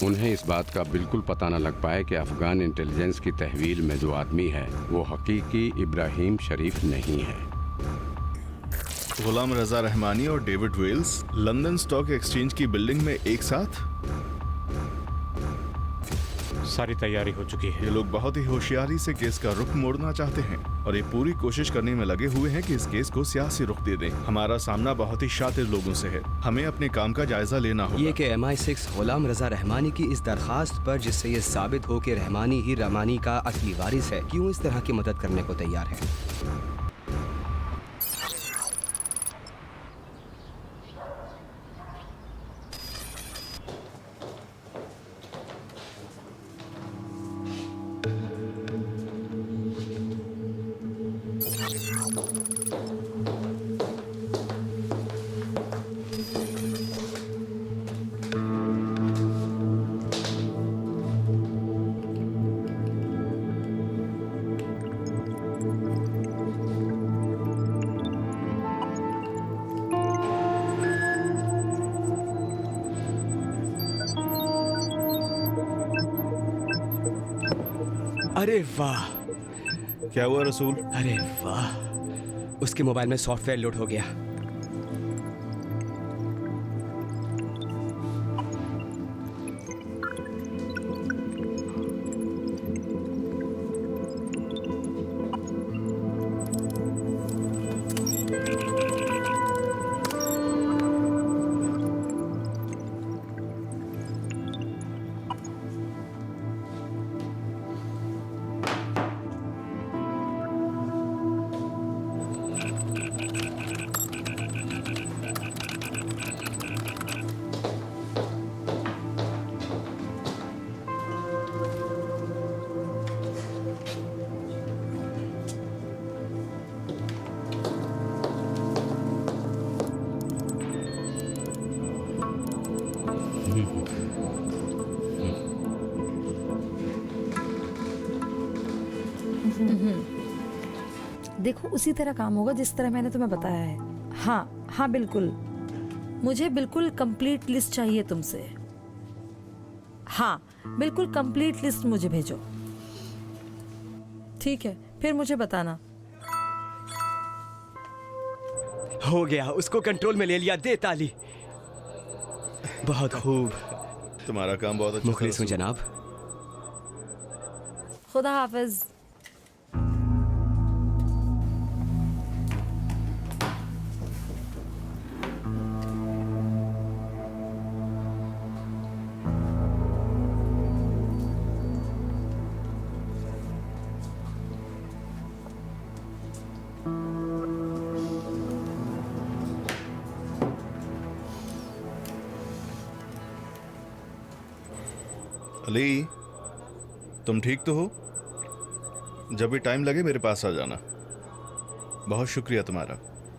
उन्हें इस बात का बिल्कुल पता न लग पाए कि अफगान इंटेलिजेंस की तहवील में जो आदमी है वो हकीकी इब्राहिम शरीफ नहीं है। गुलाम रजा रहमानी और David Wales London stock exchange की बिल्डिंग में एक साथ। सारी तैयारी हो चुकी है। ये लोग बहुत ही होशियारी से केस का रुख मोड़ना चाहते हैं और ये पूरी कोशिश करने में लगे हुए हैं कि इस केस को सियासी रुख दे दें। हमारा सामना बहुत ही शातिर लोगों से है, हमें अपने काम का जायजा लेना होगा। ये कि MI6 गुलाम रजा रहमानी की इस दरखास्त पर, जिससे ये साबित हो कि रहमानी ही रहमानी का असली वारिस है, क्यों इस तरह की मदद करने को तैयार है। अरे वाह! क्या हुआ रसूल? अरे वाह! उसके मोबाइल में सॉफ्टवेयर लोड हो गया। देखो, उसी तरह काम होगा जिस तरह मैंने तुम्हें बताया है। हाँ हाँ बिल्कुल, मुझे बिल्कुल कंप्लीट लिस्ट चाहिए तुमसे। हाँ बिल्कुल कंप्लीट लिस्ट मुझे भेजो। ठीक है, फिर मुझे बताना। हो गया, उसको कंट्रोल में ले लिया। दे ताली। बहुत खूब। तुम्हारा काम बहुत अच्छा। मुखलिस हूं जनाब। खुदा हाफिज। अली, तुम ठीक तो हो? जब भी टाइम लगे मेरे पास आ जाना। बहुत शुक्रिया तुम्हारा।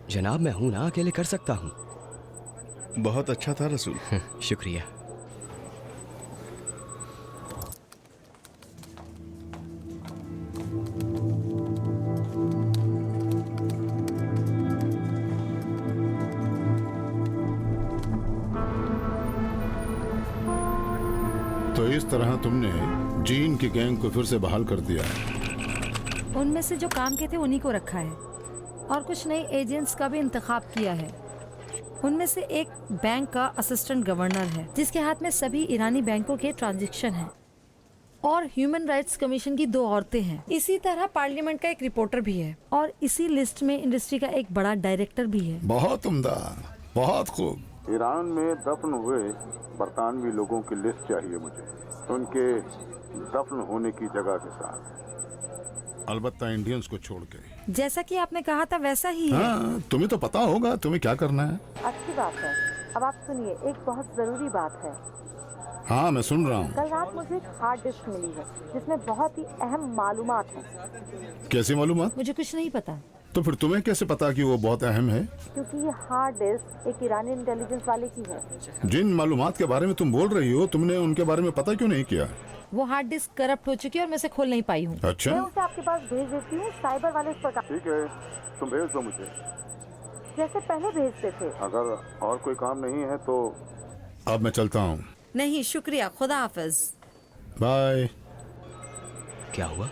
जनाब मैं हूं ना, अकेले कर सकता हूं। बहुत अच्छा था रसूल। शुक्रिया। तो इस तरह तुमने जीन की गैंग को फिर से बहाल कर दिया है। उनमें से जो काम के थे उन्हीं को रखा है और कुछ नए एजेंट्स का भी इंतखाब किया है। उनमें से एक बैंक का असिस्टेंट गवर्नर है जिसके हाथ में सभी ईरानी बैंकों के ट्रांजैक्शन हैं, और ह्यूमन राइट्स कमीशन की 2 औरतें हैं। इसी तरह पार्लियामेंट का एक रिपोर्टर भी है, और इसी लिस्ट में इंडस्ट्री का एक बड़ा डायरेक्टर भी है। बहुत उम्दा, बहुत खूब। ईरान में दफन हुए बरतानवी लोगों की लिस्ट चाहिए मुझे, उनके दफन होने की जगह के साथ। अलबत्ता इंडियंस को छोड़ के। जैसा कि आपने कहा था वैसा ही है। हाँ, तुम्हें तो पता होगा तुम्हें क्या करना है। अच्छी बात है। अब आप सुनिए, एक बहुत जरूरी बात है। हाँ मैं सुन रहा हूँ। कल रात मुझे एक हार्ड डिस्क मिली है जिसमें बहुत ही अहम मालूमात है। कैसी मालूमात? मुझे कुछ नहीं पता। तो फिर तुम्हें कैसे पता कि वो बहुत अहम है? क्योंकि ये हार्ड डिस्क एक ईरानी इंटेलिजेंस वाले की है। जिन मालूमात के बारे में तुम बोल रही हो, तुमने उनके बारे में पता क्यों नहीं किया? वो हार्ड डिस्क करप्ट हो चुकी है और मैं उसे खोल नहीं पाई हूँ। अच्छा, मैं उसे आपके पास भेज देती हूँ। साइबर वाले इस पर ठीक है, तुम भेज दो मुझे, जैसे पहले भेजते थे। अगर और कोई काम नहीं है तो। अब मैं चलता हूँ। नहीं शुक्रिया, खुदा हाफिज। बाय। क्या हुआ?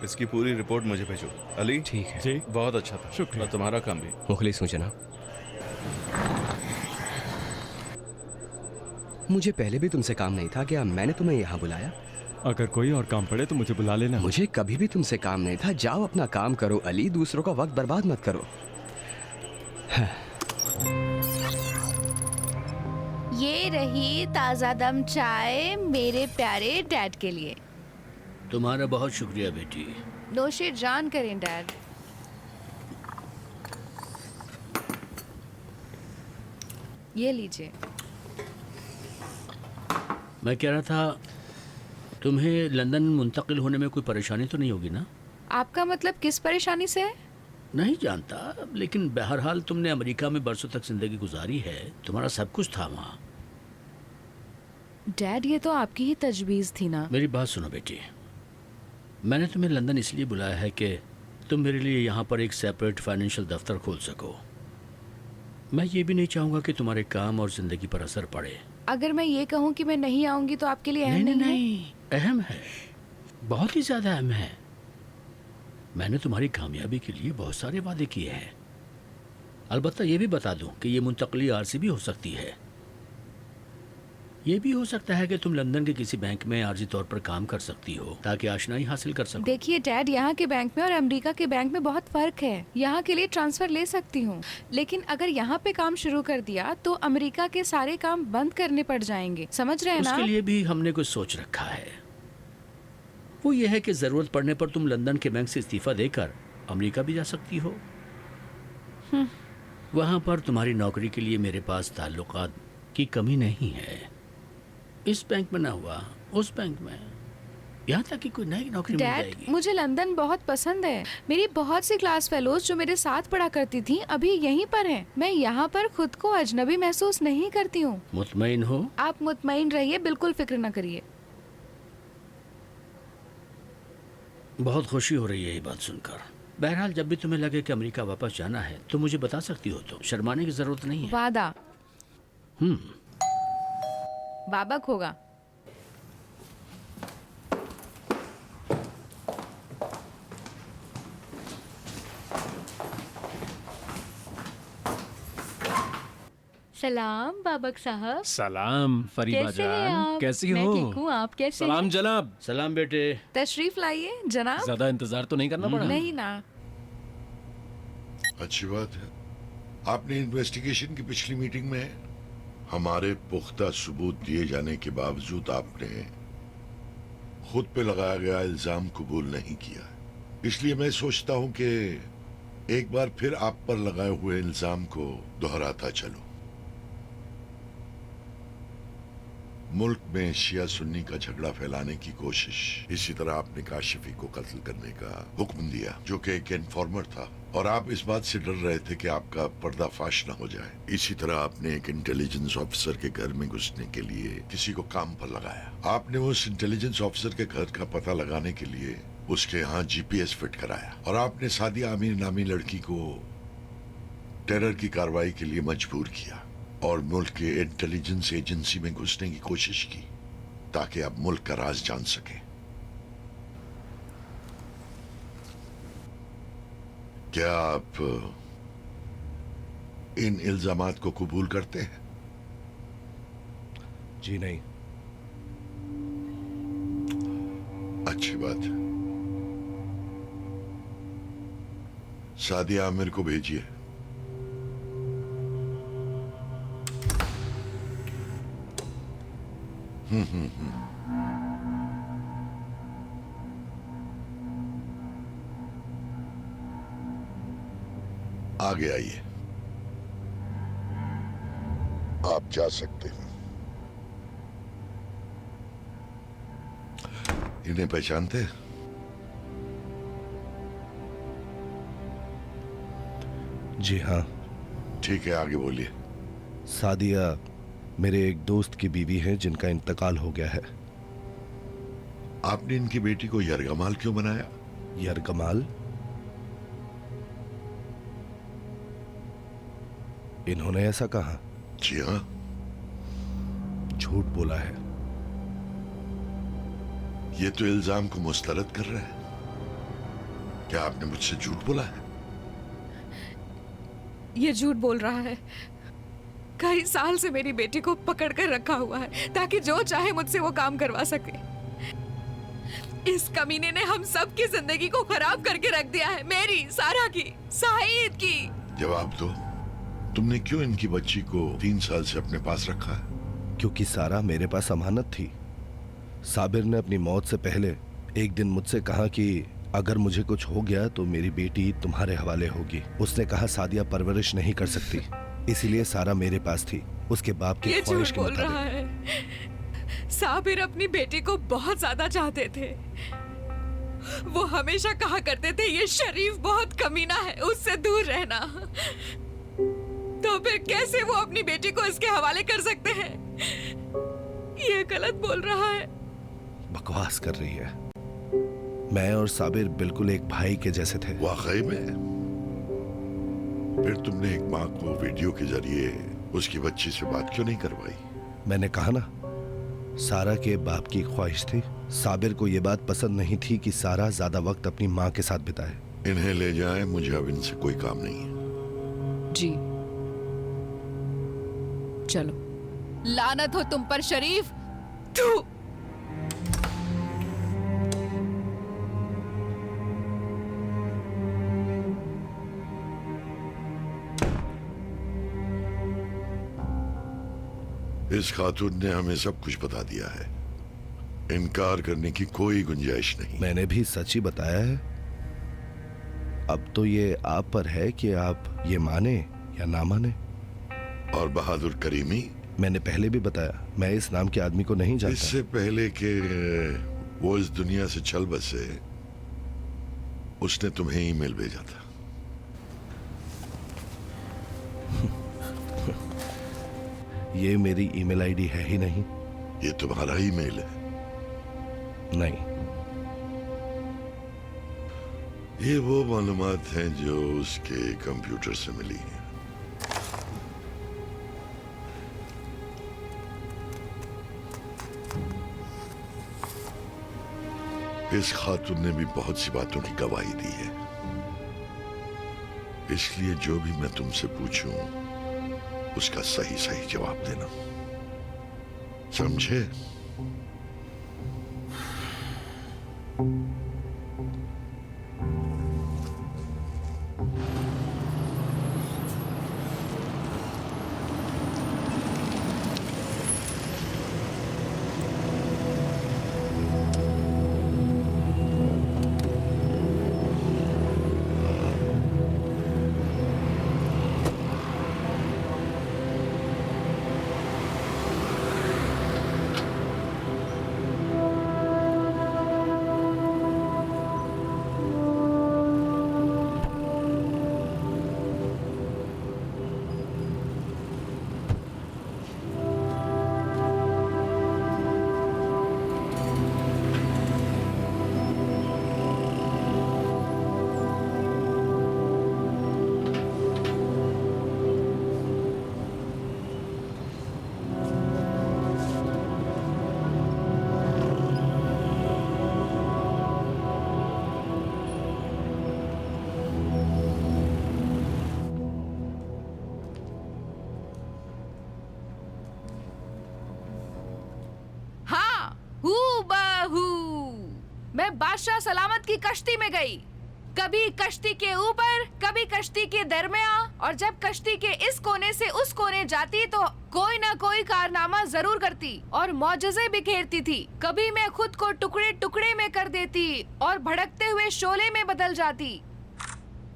इसकी पूरी रिपोर्ट मुझे भेजो। अली, ठीक है। जी बहुत अच्छा था। शुक्रिया। और तुम्हारा काम भी। मुखलिस हूँ जनाब। मुझे पहले भी तुमसे काम नहीं था क्या? मैंने तुम्हें यहाँ बुलाया? अगर कोई और काम पड़े तो मुझे बुला लेना। मुझे कभी भी तुमसे काम नहीं था। जाओ अपना काम करो अली, दूसरों का वक्त बर्बाद मत करो। ये रही ताज़ा दम चाय मेरे प्यारे डैड के लिए। तुम्हारा बहुत शुक्रिया बेटी। नोशे जान करें डैड। ये लीजिए। मैं कह रहा था तुम्हें लंदन मुंतकिल होने में कोई परेशानी तो नहीं होगी ना? आपका मतलब किस परेशानी से है? नहीं जानता, लेकिन बहरहाल तुमने अमेरिका में बरसों तक जिंदगी गुजारी है, तुम्हारा सब कुछ था वहाँ। डैड ये तो आपकी ही तजवीज़ थी ना। मेरी बात सुनो बेटी, मैंने तुम्हें लंदन इसलिए बुलाया है कि तुम मेरे लिए यहाँ पर एक सेपरेट फाइनेंशियल दफ्तर खोल सको। मैं ये भी नहीं चाहूँगा कि तुम्हारे काम और ज़िंदगी पर असर पड़े। अगर मैं ये कहूँ कि मैं नहीं आऊँगी तो आपके लिए अहम नहीं है? अहम है, बहुत ही ज़्यादा अहम है। मैंने तुम्हारी कामयाबी के लिए बहुत सारे वादे किए हैं। अलबत्ता ये भी बता दूं कि ये मुंतकली आरसी भी हो सकती है। ये भी हो सकता है कि तुम लंदन के किसी बैंक में आर्जी तौर पर काम कर सकती हो ताकि आशनाई हासिल कर सको। देखिए डैड, यहाँ के बैंक में और अमेरिका के बैंक में बहुत फर्क है। यहाँ के लिए ट्रांसफर ले सकती हूँ, लेकिन अगर यहाँ पे काम शुरू कर दिया तो अमेरिका के सारे काम बंद करने पड़ जाएंगे। समझ रहे हैं ना? उसके लिए भी हमने कुछ सोच रखा है। वो ये है कि जरूरत पड़ने पर तुम लंदन के बैंक से इस्तीफा देकर अमेरिका भी जा सकती हो। वहाँ पर तुम्हारी नौकरी के लिए मेरे पास ताल्लुकात की कमी नहीं है। इस बैंक में ना हुआ उस बैंक में, यहाँ तक कि कोई नई नौकरी मिल डैड, जाएगी। मुझे लंदन बहुत पसंद है। मेरी बहुत सी क्लास फेलोज जो मेरे साथ पढ़ा करती थी अभी यहीं पर हैं। मैं यहाँ पर खुद को अजनबी महसूस नहीं करती हूँ। मुतमईन हो? आप मुतमईन रहिए, बिल्कुल फिक्र न करिए। बहुत खुशी हो रही है ये बात सुनकर। बहरहाल जब भी तुम्हें लगे कि अमेरिका वापस जाना है तो मुझे बता सकती हो, तो शर्माने की जरूरत नहीं है। वादा। बाबक होगा। सलाम बाबक साहब। सलाम फरीबा कैसे हैं जान, आप? कैसी मैं हो? ठीक हूँ, आप कैसे सलाम हैं? जनाब। सलाम बेटे। तशरीफ लाइए जनाब। ज्यादा इंतजार तो नहीं करना पड़ा? नहीं ना। अच्छी बात है। आपने इन्वेस्टिगेशन की पिछली मीटिंग में हमारे पुख्ता सबूत दिए जाने के बावजूद आपने खुद पे लगाया गया इल्जाम कबूल नहीं किया। इसलिए मैं सोचता हूं कि एक बार फिर आप पर लगाए हुए इल्जाम को दोहराता चलूं। मुल्क में शिया सुन्नी का झगड़ा फैलाने की कोशिश, इसी तरह आपने काशिफी को कत्ल करने का हुक्म दिया जो कि एक इन्फॉर्मर था, और आप इस बात से डर रहे थे कि आपका पर्दाफाश न हो जाए। इसी तरह आपने एक इंटेलिजेंस ऑफिसर के घर में घुसने के लिए किसी को काम पर लगाया। आपने उस इंटेलिजेंस ऑफिसर के घर का पता लगाने के लिए उसके यहाँ जीपीएस फिट कराया, और आपने सादिया आमिर नामी लड़की को टेरर की कार्रवाई के लिए मजबूर किया और मुल्क के इंटेलिजेंस एजेंसी में घुसने की कोशिश की ताकि आप मुल्क का राज जान सकें। क्या आप इन इल्जामात को कबूल करते हैं? जी नहीं। अच्छी बात है। सादिया आमिर को भेजिए। आगे आइए, आप जा सकते हैं। इन्हें पहचानते हैं? जी हाँ। ठीक है, आगे बोलिए। सादिया मेरे एक दोस्त की बीवी है जिनका इंतकाल हो गया है। आपने इनकी बेटी को यरगमाल क्यों बनाया? यरगमाल? इन्होंने ऐसा कहा? जी हाँ। झूठ बोला है। ये तो इल्जाम को मुस्तरद कर रहा है। क्या आपने मुझसे झूठ बोला है? ये झूठ बोल रहा है। कई साल से मेरी बेटी को पकड़ कर रखा हुआ है ताकि जो चाहे मुझसे वो काम करवा सके। इस कमीने ने हम सब की जिंदगी को खराब करके रख दिया है, मेरी, सारा की, साहिद की। जवाब दो, तुमने क्यों इनकी बच्ची को 3 साल से अपने पास रखा है? क्योंकि सारा मेरे पास अमानत थी। साबिर ने अपनी मौत से पहले एक दिन मुझसे कहा कि अगर मुझे कुछ हो गया तो मेरी बेटी तुम्हारे हवाले होगी। उसने कहा सादिया परवरिश नहीं कर सकती, इसीलिए सारा मेरे पास थी, उसके बाप की ख्वाहिश के बोल रहा है। साबिर अपनी बेटी को बहुत ज्यादा चाहते थे। वो हमेशा कहा करते थे ये शरीफ बहुत कमीना है, उससे दूर रहना। तो फिर कैसे वो अपनी बेटी को इसके हवाले कर सकते हैं? ये गलत बोल रहा है। बकवास कर रही है। मैं और साबिर बिल्कुल एक भाई के जैसे थे। वाकई में? फिर तुमने एक माँ को वीडियो के जरिए उसकी बच्ची से बात क्यों नहीं करवाई? मैंने कहा ना, सारा के बाप की ख्वाहिश थी। साबिर को यह बात पसंद नहीं थी कि सारा ज्यादा वक्त अपनी माँ के साथ बिताए। इन्हें ले जाएं, मुझे अब इनसे कोई काम नहीं है। जी चलो। लानत हो तुम पर शरीफ। तू इस खातून ने हमें सब कुछ बता दिया है। इनकार करने की कोई गुंजाइश नहीं। मैंने भी सच ही बताया है। अब तो ये आप पर है कि आप ये माने या ना माने। और बहादुर करीमी? मैंने पहले भी बताया, मैं इस नाम के आदमी को नहीं जानता। इससे पहले कि वो इस दुनिया से चल बसे, उसने तुम्हें ईमेल भेजा था। ये मेरी ईमेल आईडी है ही नहीं। ये तुम्हारा ईमेल है? नहीं। ये वो मालूमात हैं जो उसके कंप्यूटर से मिली हैं। इस खातून ने भी बहुत सी बातों की गवाही दी है, इसलिए जो भी मैं तुमसे पूछूं उसका सही सही जवाब देना, समझे? मैं बादशाह सलामत की कश्ती में गई, कभी कश्ती के ऊपर, कभी कश्ती के दरमियान, और जब कश्ती के इस कोने से उस कोने जाती तो कोई ना कोई कारनामा जरूर करती और मौजज़े बिखेरती थी। कभी मैं खुद को टुकड़े टुकड़े में कर देती और भड़कते हुए शोले में बदल जाती।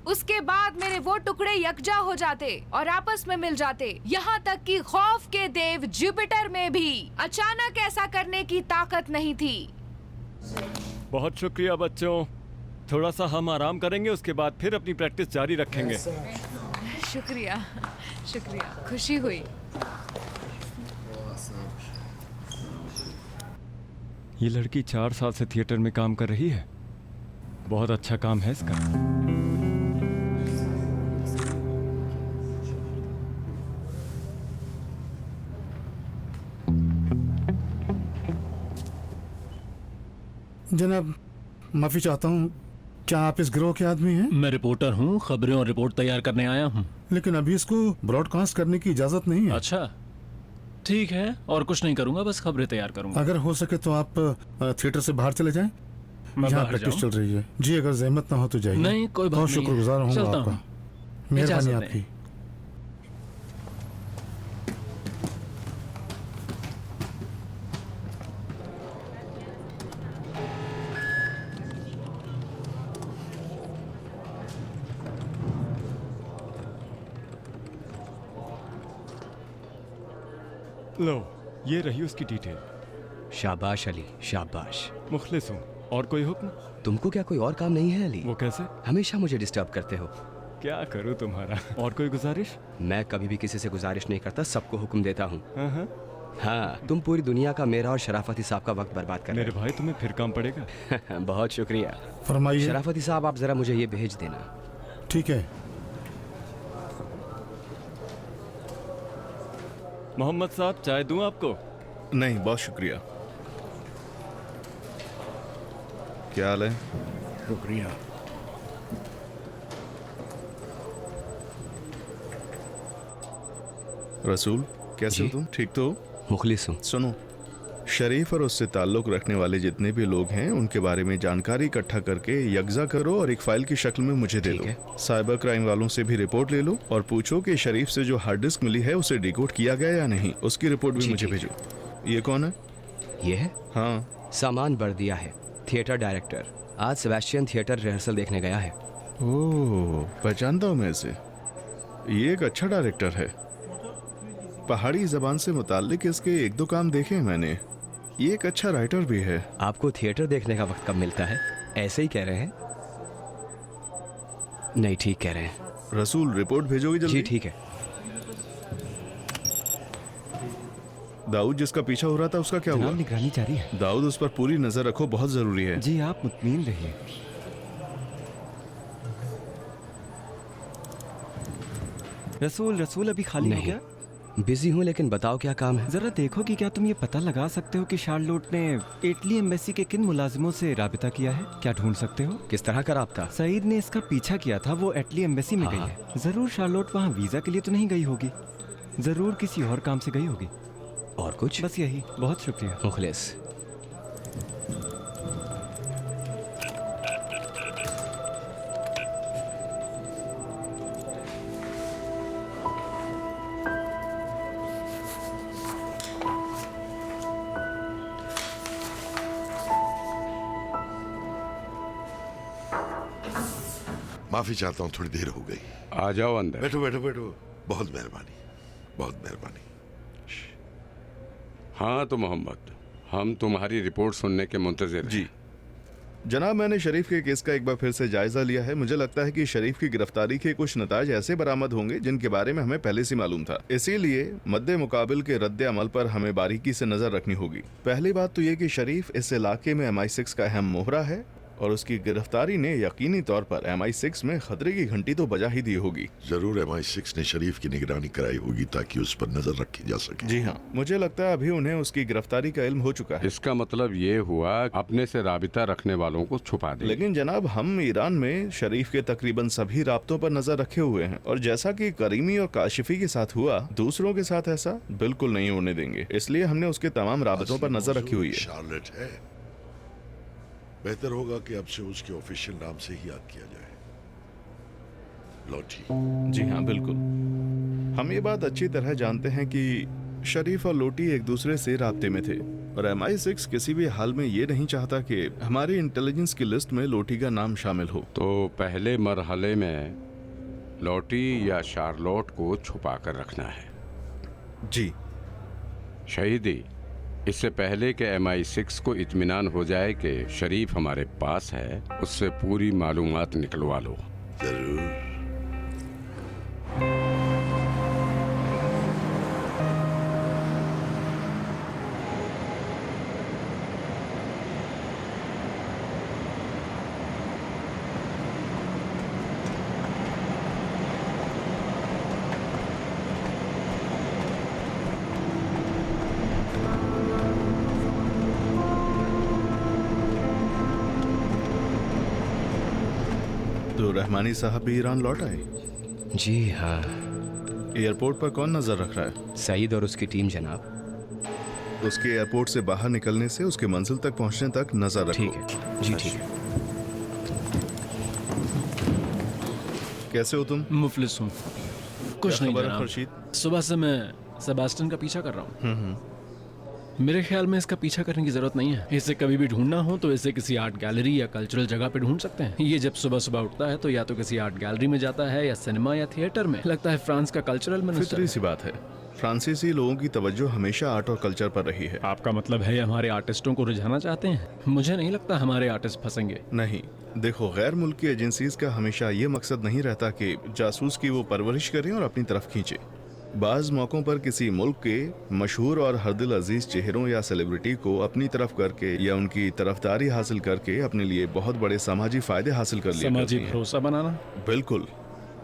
उसके बाद मेरे वो टुकड़े यकजा हो जाते और आपस में मिल जाते, यहाँ तक कि खौफ के देव जुपिटर में भी अचानक ऐसा करने की ताकत नहीं थी। बहुत शुक्रिया बच्चों, थोड़ा सा हम आराम करेंगे, उसके बाद फिर अपनी प्रैक्टिस जारी रखेंगे। शुक्रिया शुक्रिया, खुशी हुई। ये लड़की 4 साल से थिएटर में काम कर रही है, बहुत अच्छा काम है इसका। जनाब माफी चाहता हूँ, क्या आप इस गिरोह के आदमी हैं? मैं रिपोर्टर हूँ, खबरें और रिपोर्ट तैयार करने आया हूँ। लेकिन अभी इसको ब्रॉडकास्ट करने की इजाजत नहीं है। अच्छा ठीक है, और कुछ नहीं करूँगा, बस खबरें तैयार करूँगा। अगर हो सके तो आप थिएटर से बाहर चले जाएं। मैं यहाँ बाहर प्रैक्टिस जाऊँ? चल रही है जी, अगर जहमत ना हो तो जाइए। नहीं कोई बात बहुत नहीं है। शुक्रगुजार हूँ चलता आपका, हूँ। मेहरबानी इजाज़त दें। आपकी। लो, ये रही उसकी डिटेल। शाबाश अली, शाबाश। मुखलिस हूँ। और कोई हुक्म? तुमको क्या कोई और काम नहीं है अली? वो कैसे? हमेशा मुझे डिस्टर्ब करते हो। क्या करूँ तुम्हारा? और कोई गुजारिश? मैं कभी भी किसी से गुजारिश नहीं करता, सबको हुक्म देता हूँ। हाँ, हाँ, तुम पूरी दुनिया का मेरा और शराफती साहब का वक्त बर्बाद कर रहे मेरे भाई, तुम्हें फिर काम पड़ेगा। हो। बहुत शुक्रिया। फरमाइए। शराफती साहब, आप जरा मुझे ये भेज देना। ठीक है। मोहम्मद साहब, चाय दूं आपको? नहीं, बहुत शुक्रिया। क्या हाल है? शुक्रिया। रसूल, कैसे हो तुम? ठीक तो हो? मुखलिस हूँ। सुनो, शरीफ और उससे ताल्लुक रखने वाले जितने भी लोग हैं उनके बारे में जानकारी इकट्ठा करके यकजा करो और एक फाइल की शक्ल में मुझे दे दो। साइबर क्राइम वालों से भी रिपोर्ट ले लो और पूछो कि शरीफ से जो हार्ड डिस्क मिली है उसे डिकोड किया गया या नहीं। उसकी रिपोर्ट भी मुझे भेजो। ये कौन है? ये है? हाँ। सामान बर्दिया है, थिएटर डायरेक्टर। आज सेबेस्टियन थिएटर रिहर्सल देखने गया है। ओह, पहचानता हूँ मैं इसे। ये एक अच्छा डायरेक्टर है। पहाड़ी जबान से मुताल्लिक इसके एक दो काम देखे हैं मैंने। ये एक अच्छा राइटर भी है। आपको थिएटर देखने का वक्त कब मिलता है? ऐसे ही कह रहे हैं? नहीं, ठीक कह रहे हैं। रसूल, रिपोर्ट भेजोगे जल्दी? जी ठीक है। दाऊद जिसका पीछा हो रहा था उसका क्या हुआ? निगरानी जारी है। दाऊद, उस पर पूरी नजर रखो, बहुत जरूरी है। जी, आप मुतमईन रहिए। रसूल अभी खाली हो गया? बिजी हूँ, लेकिन बताओ क्या काम है? जरा देखो कि क्या तुम ये पता लगा सकते हो कि शार्लोट ने इटली एम्बेसी के किन मुलाजिमों से राबिता किया है? क्या ढूंढ सकते हो? किस तरह का राब्ता? सईद ने इसका पीछा किया था, वो इटली एम्बेसी में गई है। जरूर शार्लोट वहाँ वीजा के लिए तो नहीं गई होगी, जरूर किसी और काम से गई होगी। और कुछ? बस यही। बहुत शुक्रिया। मुखलिस। माफी चाहता हूँ, थोड़ी देर हो गई। आ जाओ अंदर। बैठो बैठो बैठो। बहुत मेहरबानी, बहुत मेहरबानी। हाँ तो मोहम्मद, हम तुम्हारी रिपोर्ट सुनने के मुंतजिर जी जनाब, मैंने शरीफ के केस का एक बार फिर से जायजा लिया है। मुझे लगता है कि शरीफ की गिरफ्तारी के कुछ नताज ऐसे बरामद होंगे जिनके बारे में हमें पहले से मालूम था। इसीलिए मद्दे मुकाबिल के रद्द अमल पर हमें बारीकी से नजर रखनी होगी। पहली बात तो ये कि शरीफ इस इलाके में MI6 का अहम मोहरा है और उसकी गिरफ्तारी ने यकीनी तौर पर MI6 में खतरे की घंटी तो बजा ही दी होगी। जरूर MI6 ने शरीफ की निगरानी कराई होगी ताकि उस पर नजर रखी जा सके। जी हाँ, मुझे लगता है अभी उन्हें उसकी गिरफ्तारी का इल्म हो चुका है। इसका मतलब ये हुआ अपने से राबिता रखने वालों को छुपा दे। लेकिन जनाब, हम ईरान में शरीफ के तकरीबन सभी राब्तों पर नजर रखे हुए हैं और जैसा कि करीमी और काशिफी के साथ हुआ, दूसरों के साथ ऐसा बिल्कुल नहीं होने देंगे। इसलिए हमने उसके तमाम राबतों पर नजर रखी हुई है। शार्लेट है, बेहतर होगा कि अब से उसके ऑफिशियल नाम से ही याद किया जाए, लोटी। जी हाँ, बिल्कुल। हम ये बात अच्छी तरह जानते हैं कि शरीफ और लोटी एक दूसरे से राब्ते में थे और MI6 किसी भी हाल में ये नहीं चाहता कि हमारी इंटेलिजेंस की लिस्ट में लोटी का नाम शामिल हो। तो पहले मरहले में लोटी या शार्लोट को छुपा कर रखना है। जी शहीदी, इससे पहले कि MI6 को इत्मीनान हो जाए कि शरीफ हमारे पास है, उससे पूरी मालूमात निकलवा लो। जरूर। तो रहमानी साहब भी ईरान लौट आए? जी हाँ। एयरपोर्ट पर कौन नजर रख रहा है? सईद और उसकी टीम जनाब। उसके एयरपोर्ट से बाहर निकलने से उसके मंजिल तक पहुंचने तक नजर रखो। ठीक है जी, ठीक है। कैसे हो तुम? मुफलिस हूँ। कुछ क्या नहीं खबर है, जनाब। खुर्शीद? सुबह से मैं सेबास्टियन का पीछा कर रहा हूँ। मेरे ख्याल में इसका पीछा करने की जरूरत नहीं है। इसे कभी भी ढूंढना हो तो इसे किसी आर्ट गैलरी या कल्चरल जगह पे ढूंढ सकते हैं। ये जब सुबह सुबह उठता है तो या तो किसी आर्ट गैलरी में जाता है या सिनेमा या थिएटर में। लगता है फ्रांस का कल्चरल मिनिस्टर फितरी सी बात है, फ्रांसीसी लोगों की तवज्जो हमेशा आर्ट और कल्चर पर रही है। आपका मतलब है हमारे आर्टिस्टों को रिझाना चाहते हैं? मुझे नहीं लगता हमारे आर्टिस्ट फंसेंगे। नहीं, देखो, गैर मुल्की एजेंसीज का हमेशा ये मकसद नहीं रहता कि जासूस की वो परवरिश करें और अपनी तरफ खींचे। बाज मौकों पर किसी मुल्क के मशहूर और हरदिल अजीज चेहरों या सेलिब्रिटी को अपनी तरफ करके या उनकी तरफदारी हासिल करके अपने लिए बहुत बड़े समाजी फायदे हासिल कर लिए समाजी भरोसा बनाना। बिल्कुल,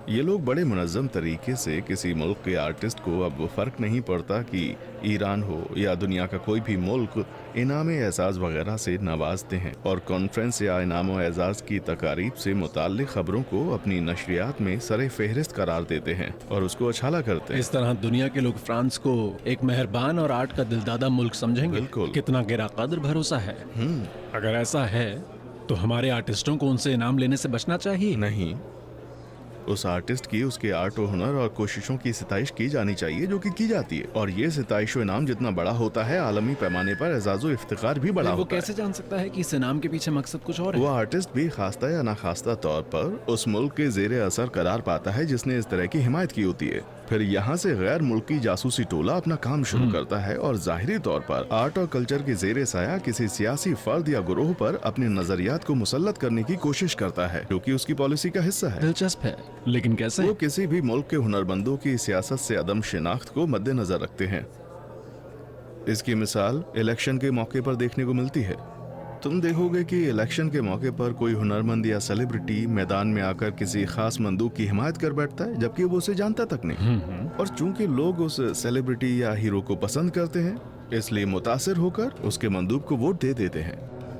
ये लोग बड़े मुनज़्ज़म तरीके से किसी मुल्क के आर्टिस्ट को अब फर्क नहीं पड़ता कि ईरान हो या दुनिया का कोई भी मुल्क इनाम एजाज वगैरह से नवाजते हैं और कॉन्फ्रेंस या इनाम एजाज की तकारीब से मुताल्लिक खबरों को अपनी नशरियात में सरे फहरिस्त करार देते हैं और उसको अछाला करते हैं। इस तरह दुनिया के लोग फ्रांस को एक मेहरबान और आर्ट का दिलदादा मुल्क समझेंगे। बिल्कुल। कितना गिरा कदर भरोसा है। अगर ऐसा है तो हमारे आर्टिस्टों को उनसे इनाम लेने से बचना चाहिए। नहीं, उस आर्टिस्ट की उसके आर्ट और हुनर और कोशिशों की सिताइश की जानी चाहिए जो कि की जाती है, और ये सिताइश और इनाम जितना बड़ा होता है आलमी पैमाने पर एजाज़ो इफ्तिखार भी बड़ा वो होता है। कैसे जान सकता है कि इस इनाम के पीछे मकसद कुछ और है? वो आर्टिस्ट भी खास्ता या नाखास्ता तौर पर उस मुल्क के ज़ेरे असर करार पाता है जिसने इस तरह की हिमायत की होती है। फिर यहाँ से गैर मुल्की जासूसी टोला अपना काम शुरू करता है और जाहिरी तौर पर आर्ट और कल्चर के ज़ेरे साया किसी सियासी फर्द या गुरोह पर अपने नजरियात को मुसल्लत करने की कोशिश करता है, जो कि उसकी पॉलिसी का हिस्सा है। दिलचस्प है, लेकिन कैसे? वो किसी भी मुल्क के हुनरमंदों की सियासत से अदम शिनाख्त को मद्देनजर रखते हैं। इसकी मिसाल इलेक्शन के मौके पर देखने को मिलती है। तुम देखोगे कि इलेक्शन के मौके पर कोई हुनरमंद या सेलिब्रिटी मैदान में आकर किसी खास मंदूब की हिमायत कर बैठता है, जबकि वो उसे जानता तक नहीं। और चूंकि लोग उस सेलिब्रिटी या हीरो को पसंद करते हैं, इसलिए मुतासिर होकर उसके मंदूब को वोट दे देते हैं।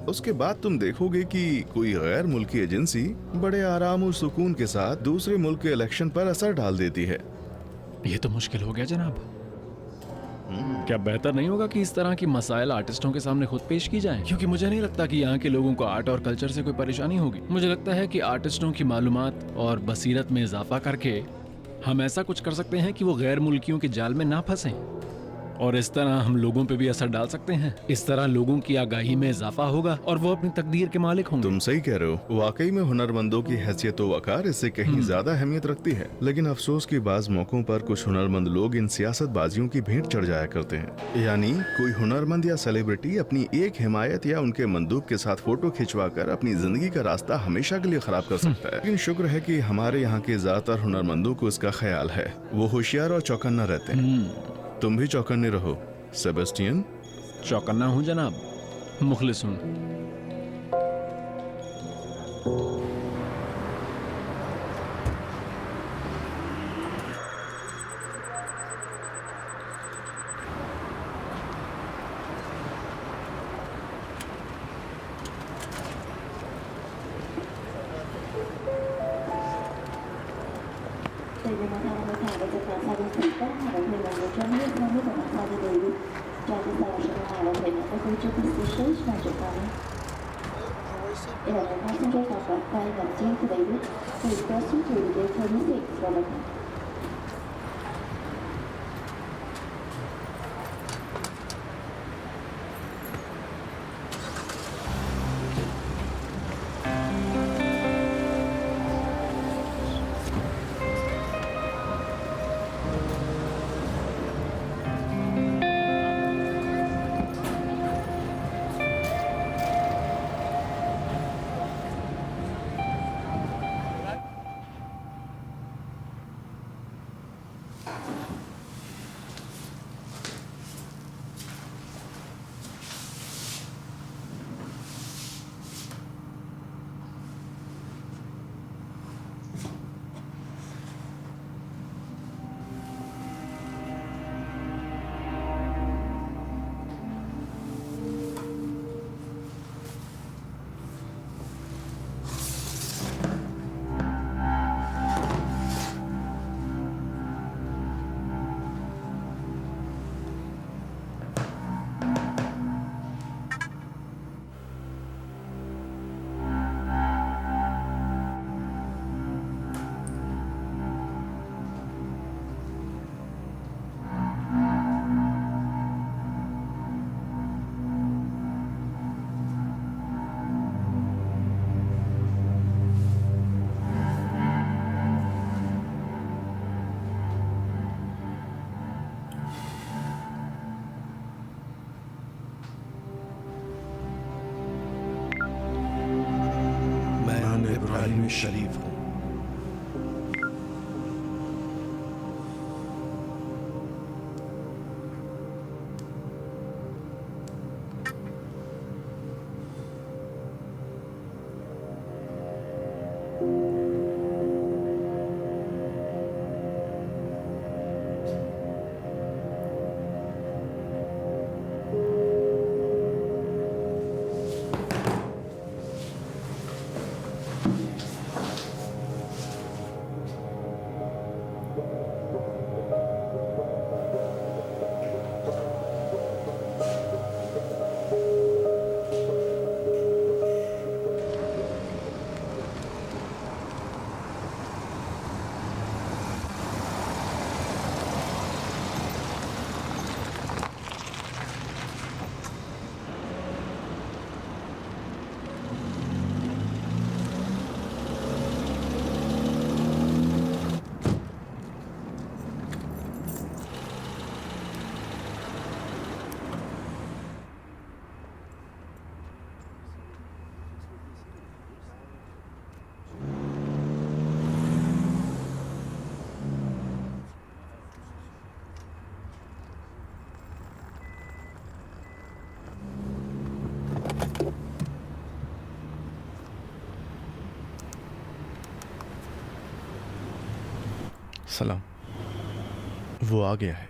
उसके बाद तुम देखोगे कि कोई गैर मुल्की एजेंसी बड़े आराम और सुकून के साथ दूसरे मुल्क के इलेक्शन पर असर डाल देती है। ये तो मुश्किल हो गया जनाब। क्या बेहतर नहीं होगा कि इस तरह की मसाइल आर्टिस्टों के सामने खुद पेश की जाएं? क्योंकि मुझे नहीं लगता कि यहाँ के लोगों को आर्ट और कल्चर से कोई परेशानी होगी। मुझे लगता है कि आर्टिस्टों की मालूमात और बसीरत में इजाफा करके हम ऐसा कुछ कर सकते हैं कि वो गैर मुल्कियों के जाल में ना फंसें, और इस तरह हम लोगों पे भी असर डाल सकते हैं। इस तरह लोगों की आगाही में इजाफा होगा और वो अपनी तकदीर के मालिक होंगे। तुम सही कह रहे हो, वाकई में हुनरमंदों की हैसियत व वकार इससे कहीं ज्यादा अहमियत रखती है। लेकिन अफसोस की बाज मौकों पर कुछ हुनरमंद लोग इन सियासत बाजियों की भेंट चढ़ जाया करते हैं। यानी कोई हुनरमंद या सेलिब्रिटी अपनी एक हिमायत या उनके मंदूब के साथ फोटो खिंचवा कर अपनी जिंदगी का रास्ता हमेशा के लिए खराब कर सकता है। लेकिन शुक्र है कि हमारे यहाँ के ज्यादातर हुनरमंदों को इसका ख्याल है। वो होशियार और चौकन्ना रहते हैं। तुम भी चौकन्ने रहो सेबेस्टियन। चौकन्ना हूँ जनाब, मुखलिस हूँ। ईमानदारी में शरीफ हूं। सलाम। वो आ गया है।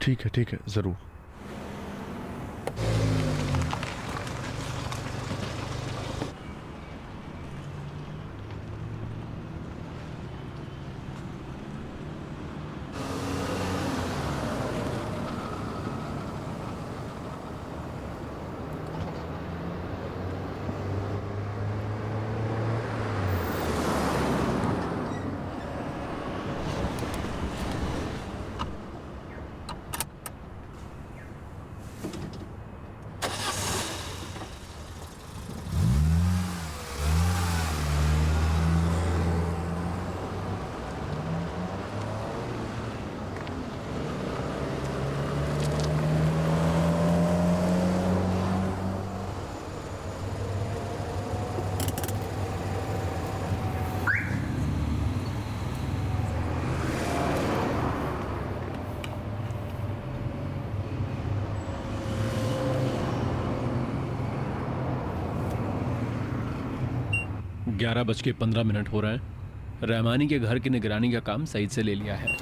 ठीक है जरूर। ग्यारह बज के 15 हो रहे हैं। रहमानी के घर की निगरानी का काम सईद से ले लिया है।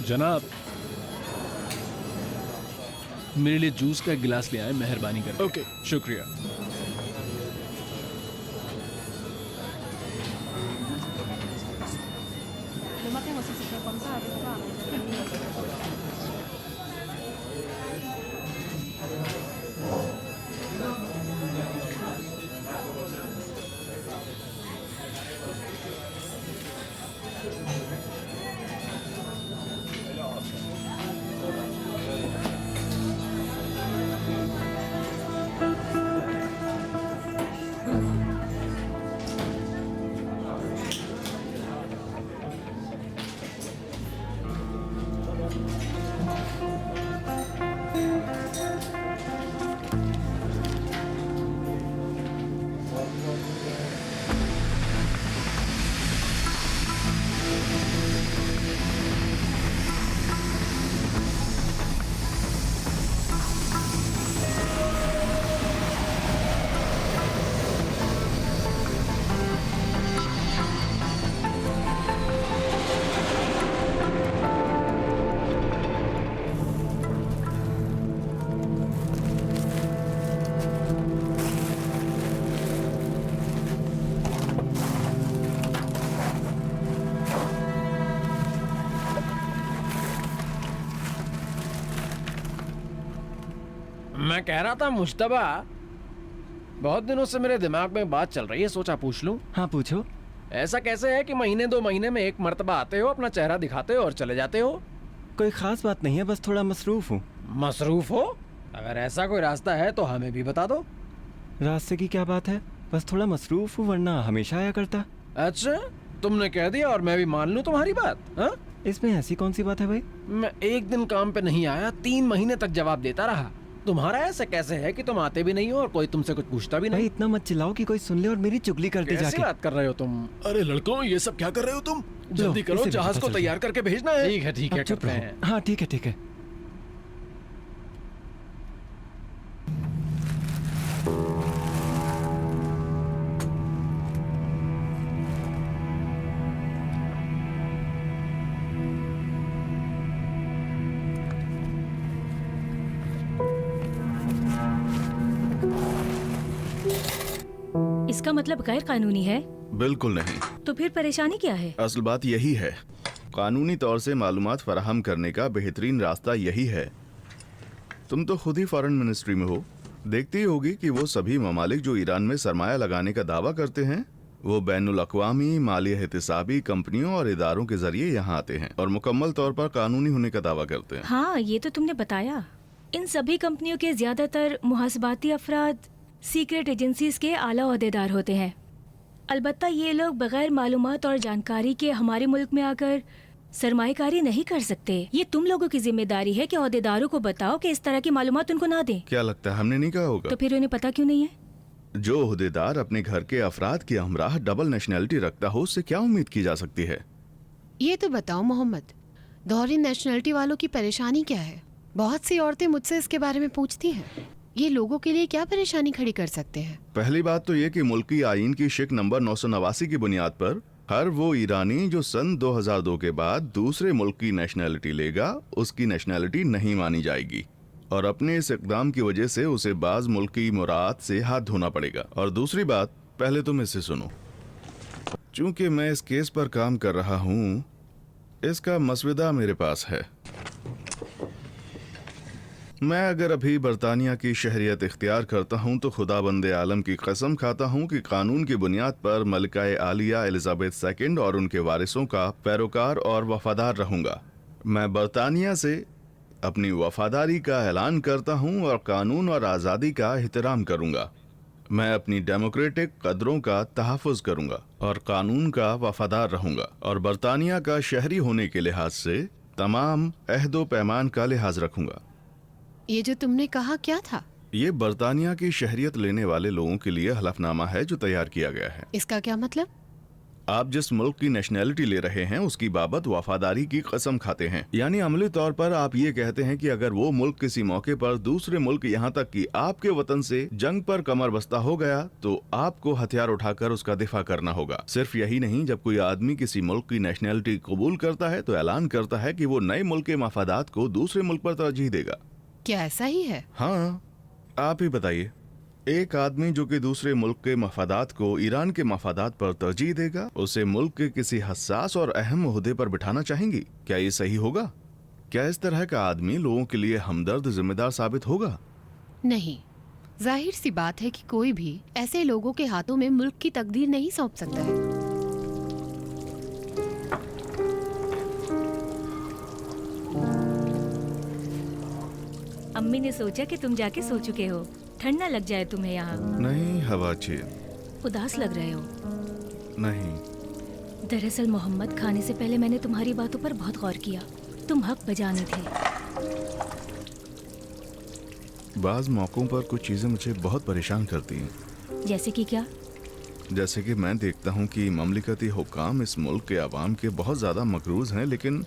जनाब, मेरे लिए जूस का एक गिलास ले आए, मेहरबानी करके। ओके, शुक्रिया। मैं कह रहा था मुश्तबा, बहुत दिनों से मेरे दिमाग में बात चल रही है, सोचा पूछ लूं। हाँ पूछो। ऐसा कैसे है कि महीने 2 महीने में एक मर्तबा आते हो, अपना चेहरा दिखाते हो और चले जाते हो? कोई खास बात नहीं है, बस थोड़ा मसरूफ हूँ। मसरूफ हो? अगर ऐसा कोई रास्ता है तो हमें भी बता दो। रास्ते की क्या बात है, बस थोड़ा मसरूफ हूँ, वरना हमेशा आया करता। अच्छा, तुमने कह दिया और मैं भी मान लूं तुम्हारी बात? हाँ? इसमें ऐसी कौन सी बात है भाई? मैं एक दिन काम पे नहीं आया, 3 महीने तक जवाब देता रहा। तुम्हारा ऐसा कैसे है कि तुम आते भी नहीं हो और कोई तुमसे कुछ पूछता भी नहीं? भाई इतना मत चिल्लाओ कि कोई सुन ले और मेरी चुगली करते जाके। कैसी बात कर रहे हो तुम? अरे लड़कों, ये सब क्या कर रहे हो तुम? जल्दी करो, इसे भी जहाज पता को चल तैयार करके भेजना है। ठीक है ठीक है, अब चुप करते रहो। हैं। हाँ ठीक है ठीक है। इसका मतलब गैर कानूनी है? बिल्कुल नहीं। तो फिर परेशानी क्या है? असल बात यही है, कानूनी तौर से मालूमात फराहम करने का बेहतरीन रास्ता यही है। तुम तो खुद ही फॉरेन मिनिस्ट्री में हो, देखती ही होगी कि वो सभी ममालिक जो ईरान में सरमाया लगाने का दावा करते हैं, वो बैनुल अक़वामी माली एहतिसाबी कंपनियों और इदारों के जरिए यहाँ आते हैं और मुकम्मल तौर पर कानूनी होने का दावा करते हैं। हाँ, ये तो तुमने बताया। इन सभी कंपनियों के ज्यादातर मुहासबाती अफराद सीक्रेट एजेंसीज के आला ओहदेदार होते हैं। अलबत्ता ये लोग बगैर मालूमात और जानकारी के हमारे मुल्क में आकर सरमाएकारी नहीं कर सकते। ये तुम लोगों की जिम्मेदारी है कि ओहदेदारों को बताओ कि इस तरह की मालूमात उनको ना दें। क्या लगता है हमने नहीं कहा होगा? तो फिर उन्हें पता क्यों नहीं है? जो ओहदेदार अपने घर के अफराद की हमराह डबल नेशनैलिटी रखता हो, उससे क्या उम्मीद की जा सकती है? ये तो बताओ मोहम्मद, दोहरी नेशनैलिटी वालों की परेशानी क्या है? बहुत सी औरतें मुझसे इसके बारे में पूछती हैं। ये लोगों के लिए क्या परेशानी खड़ी कर सकते हैं? पहली बात तो ये कि मुल्की आईन की शिक नंबर 989 की बुनियाद पर हर वो ईरानी जो सन 2002 के बाद दूसरे मुल्क की नेशनैलिटी लेगा, उसकी नेशनैलिटी नहीं मानी जाएगी और अपने इस इक़दाम की वजह से उसे बाज मुल्की मुराद से हाथ धोना पड़ेगा। और दूसरी बात, पहले तुम इसे सुनो। चूंकि मैं इस केस पर काम कर रहा हूँ, इसका मसविदा मेरे पास है। मैं अगर अभी बरतानिया की शहरियत इख्तियार करता हूं तो खुदा बंदे आलम की कसम खाता हूं कि कानून की बुनियाद पर मलिकाए आलिया एलिजाबेथ सेकंड और उनके वारिसों का पैरोकार और वफादार रहूंगा। मैं बरतानिया से अपनी वफादारी का ऐलान करता हूं और कानून और आज़ादी का एहतराम करूंगा। मैं अपनी डेमोक्रेटिक कदरों का तहफ़्फ़ुज़ करूंगा और कानून का वफादार रहूंगा और बरतानिया का शहरी होने के लिहाज से तमाम अहदो पैमान का लिहाज रखूंगा। ये जो तुमने कहा क्या था? ये बरतानिया की शहरियत लेने वाले लोगों के लिए हलफनामा है जो तैयार किया गया है। इसका क्या मतलब? आप जिस मुल्क की नेशनैलिटी ले रहे हैं उसकी बाबत वफादारी की कसम खाते हैं। यानी अमली तौर पर आप ये कहते हैं कि अगर वो मुल्क किसी मौके पर दूसरे मुल्क यहाँ तक कि आपके वतन से जंग पर कमर बस्ता हो गया तो आपको हथियार उठाकर उसका दिफा करना होगा। सिर्फ यही नहीं, जब कोई आदमी किसी मुल्क की नेशनैलिटी कबूल करता है तो ऐलान करता है कि वो नए मुल्क के मफादात को दूसरे मुल्क पर तरजीह देगा। क्या ऐसा ही है? हाँ, आप ही बताइए। एक आदमी जो कि दूसरे मुल्क के मफादात को ईरान के मफादात पर तरजीह देगा, उसे मुल्क के किसी हसास और अहम ओहदे पर बिठाना चाहेंगी? क्या ये सही होगा? क्या इस तरह का आदमी लोगों के लिए हमदर्द जिम्मेदार साबित होगा? नहीं, जाहिर सी बात है कि कोई भी ऐसे लोगों के हाथों में मुल्क की तकदीर नहीं सौंप सकता है। अम्मी ने सोचा कि तुम जाके सो चुके हो, ठंड ना लग जाए तुम्हें यहाँ। नहीं, हवा अच्छी है। उदास लग रहे हो। नहीं, दरअसल मोहम्मद, खाने से पहले मैंने तुम्हारी बातों पर बहुत गौर किया। तुम हक बजाने थे। बाज मौकों पर कुछ चीजें मुझे बहुत परेशान करती हैं। जैसे कि क्या? जैसे कि मैं देखता हूँ कि ममलिकती हुक्काम इस मुल्क के आवाम के बहुत ज्यादा मकरूज हैं, लेकिन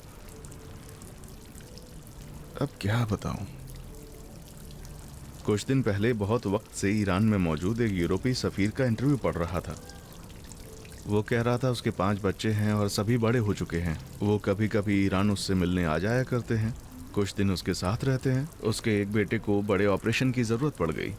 अब क्या बताऊं। कुछ दिन पहले बहुत वक्त से ईरान में मौजूद एक यूरोपीय सफीर का इंटरव्यू पढ़ रहा था। वो कह रहा था उसके 5 बच्चे हैं और सभी बड़े हो चुके हैं। वो कभी कभी ईरान उससे मिलने आ जाया करते हैं, कुछ दिन उसके साथ रहते हैं। उसके एक बेटे को बड़े ऑपरेशन की ज़रूरत पड़ गई।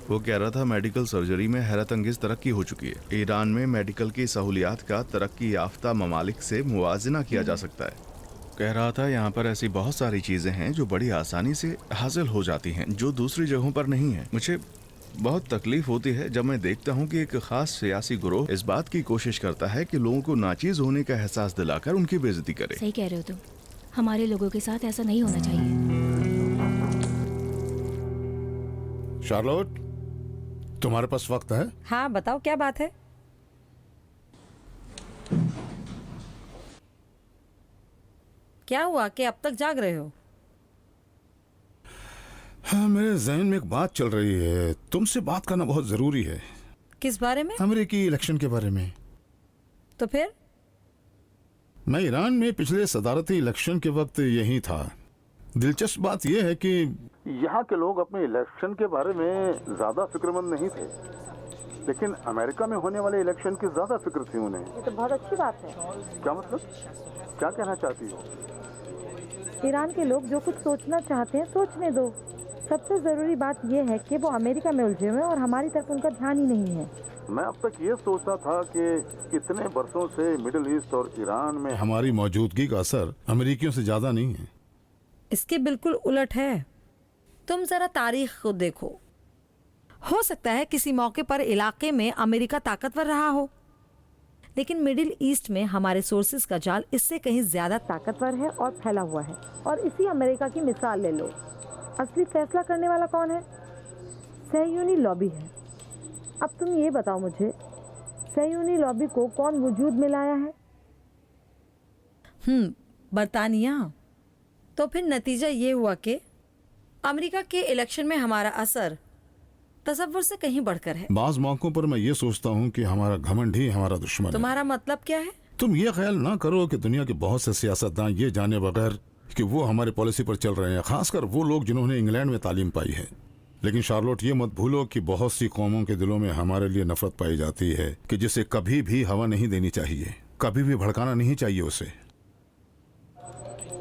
वो कह रहा था मेडिकल सर्जरी में हैरत अंगेज तरक्की हो चुकी है। ईरान में मेडिकल की सहूलियात का तरक्की याफ्ता ममालिक से मुवाजना किया जा सकता है। कह रहा था यहाँ पर ऐसी बहुत सारी चीजें हैं जो बड़ी आसानी से हासिल हो जाती हैं, जो दूसरी जगहों पर नहीं है। मुझे बहुत तकलीफ होती है जब मैं देखता हूँ कि एक खास सियासी गिरोह इस बात की कोशिश करता है कि लोगों को नाचीज होने का एहसास दिलाकर उनकी बेइज्जती करे। सही कह रहे हो तुम। हमारे लोगों के साथ ऐसा नहीं होना चाहिए। शार्लोट, तुम्हारे पास वक्त है? हाँ बताओ, क्या बात है? क्या हुआ कि अब तक जाग रहे हो? हाँ, मेरे जहन में एक बात चल रही है, तुमसे बात करना बहुत जरूरी है। किस बारे में? अमेरिकी इलेक्शन के बारे में। तो फिर? मैं ईरान में पिछले सदारती इलेक्शन के वक्त यही था। दिलचस्प बात यह है कि यहाँ के लोग अपने इलेक्शन के बारे में ज्यादा फिक्रमंद नहीं थे, लेकिन अमेरिका में होने वाले इलेक्शन की ज्यादा फिक्र थी उन्हें। ये तो बहुत अच्छी बात है। क्या मतलब? क्या कहना चाहती हो? ईरान के लोग जो कुछ सोचना चाहते हैं सोचने दो। सबसे जरूरी बात यह है कि वो अमेरिका में उलझे हुए हैं और हमारी तरफ उनका ध्यान ही नहीं है। मैं अब तक ये सोचता था कि इतने बरसों से मिडिल ईस्ट और ईरान में हमारी मौजूदगी का असर अमेरिकियों से ज्यादा नहीं है। इसके बिल्कुल उलट है। तुम जरा तारीख को देखो। हो सकता है किसी मौके पर इलाके में अमेरिका ताकतवर रहा हो, लेकिन मिडिल ईस्ट में हमारे सोर्सेज का जाल इससे कहीं ज्यादा ताकतवर है और फैला हुआ है। और इसी अमेरिका की मिसाल ले लो। असली फैसला करने वाला कौन है? सहयूनी लॉबी है। अब तुम ये बताओ मुझे, सहयूनी लॉबी को कौन वजूद में लाया है? बरतानिया। तो फिर नतीजा ये हुआ कि अमेरिका के इलेक्शन में हमारा असर तसव्वुर से कहीं बढ़कर है। बाज मौकों पर मैं ये सोचता हूँ कि हमारा घमंड ही हमारा दुश्मन है। तुम्हारा मतलब क्या है? तुम ये ख्याल ना करो कि दुनिया के बहुत से सियासतदान ये जाने बगैर कि वो हमारे पॉलिसी पर चल रहे हैं, खासकर वो लोग जिन्होंने इंग्लैंड में तालीम पाई है। लेकिन शार्लोट, ये मत भूलो कि बहुत सी कौमों के दिलों में हमारे लिए नफरत पाई जाती है कि जिसे कभी भी हवा नहीं देनी चाहिए, कभी भी भड़काना नहीं चाहिए उसे।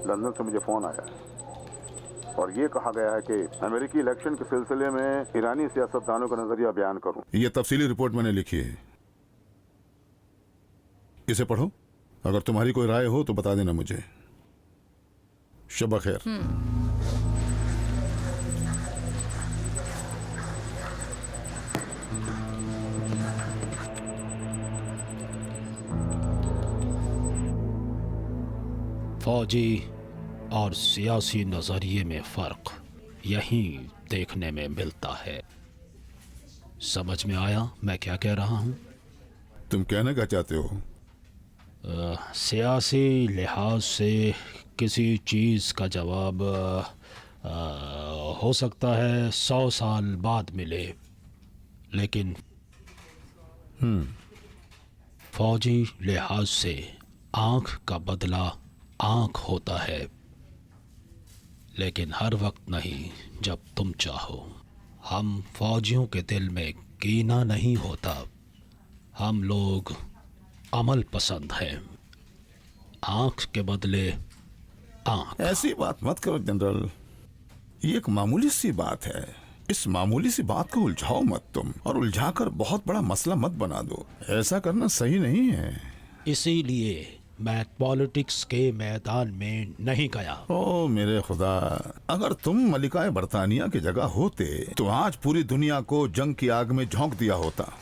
लंदन से मुझे फोन आया और ये कहा गया है कि अमेरिकी इलेक्शन के सिलसिले में ईरानी सियासतदानों का नजरिया बयान करूं। ये तफसीली रिपोर्ट मैंने लिखी है, इसे पढ़ो। अगर तुम्हारी कोई राय हो तो बता देना मुझे। शब खैर। फौजी और सियासी नजरिए में फर्क यहीं देखने में मिलता है। समझ में आया मैं क्या कह रहा हूं? तुम कहना क्या चाहते हो? सियासी लिहाज से किसी चीज़ का जवाब हो सकता है 100 साल बाद मिले, लेकिन फौजी लिहाज से आंख का बदला आंख होता है, लेकिन हर वक्त नहीं जब तुम चाहो। हम फौजियों के दिल में कीना नहीं होता, हम लोग अमल पसंद हैं। आंख के बदले आंख। ऐसी बात मत करो जनरल, ये एक मामूली सी बात है। इस मामूली सी बात को उलझाओ मत तुम, और उलझाकर बहुत बड़ा मसला मत बना दो। ऐसा करना सही नहीं है। इसीलिए मैं पॉलिटिक्स के मैदान में नहीं गया। ओ मेरे खुदा, अगर तुम मलिकाए बरतानिया की जगह होते तो आज पूरी दुनिया को जंग की आग में झोंक दिया होता।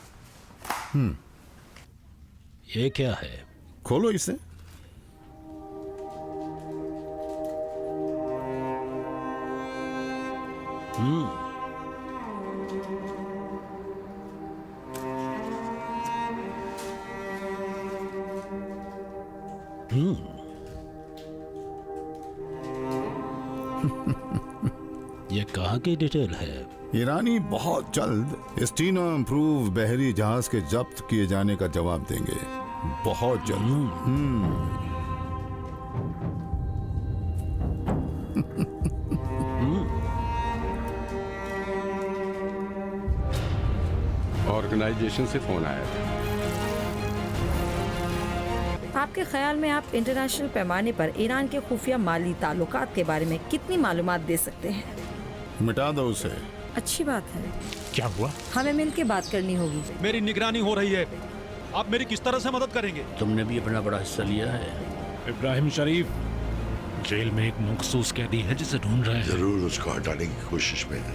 ये क्या है? खोलो इसे। ये कहाँ की डिटेल है? ईरानी बहुत जल्द स्टीनो इम्प्रूव बहरी जहाज के जब्त किए जाने का जवाब देंगे, बहुत जल्द। ऑर्गेनाइजेशन से फोन आया था। आपके ख्याल में आप इंटरनेशनल पैमाने पर ईरान के खुफिया माली ताल्लुकात के बारे में कितनी मालूमात दे सकते हैं? मिटा दो उसे। अच्छी बात है। क्या हुआ? हमें मिलके बात करनी होगी। मेरी निगरानी हो रही है, आप मेरी किस तरह से मदद करेंगे? तुमने भी अपना बड़ा हिस्सा लिया है। इब्राहिम शरीफ, जेल में एक मखसूस कैदी है जिसे ढूंढ रहे हैं। जरूर उसको हटाने की कोशिश में है।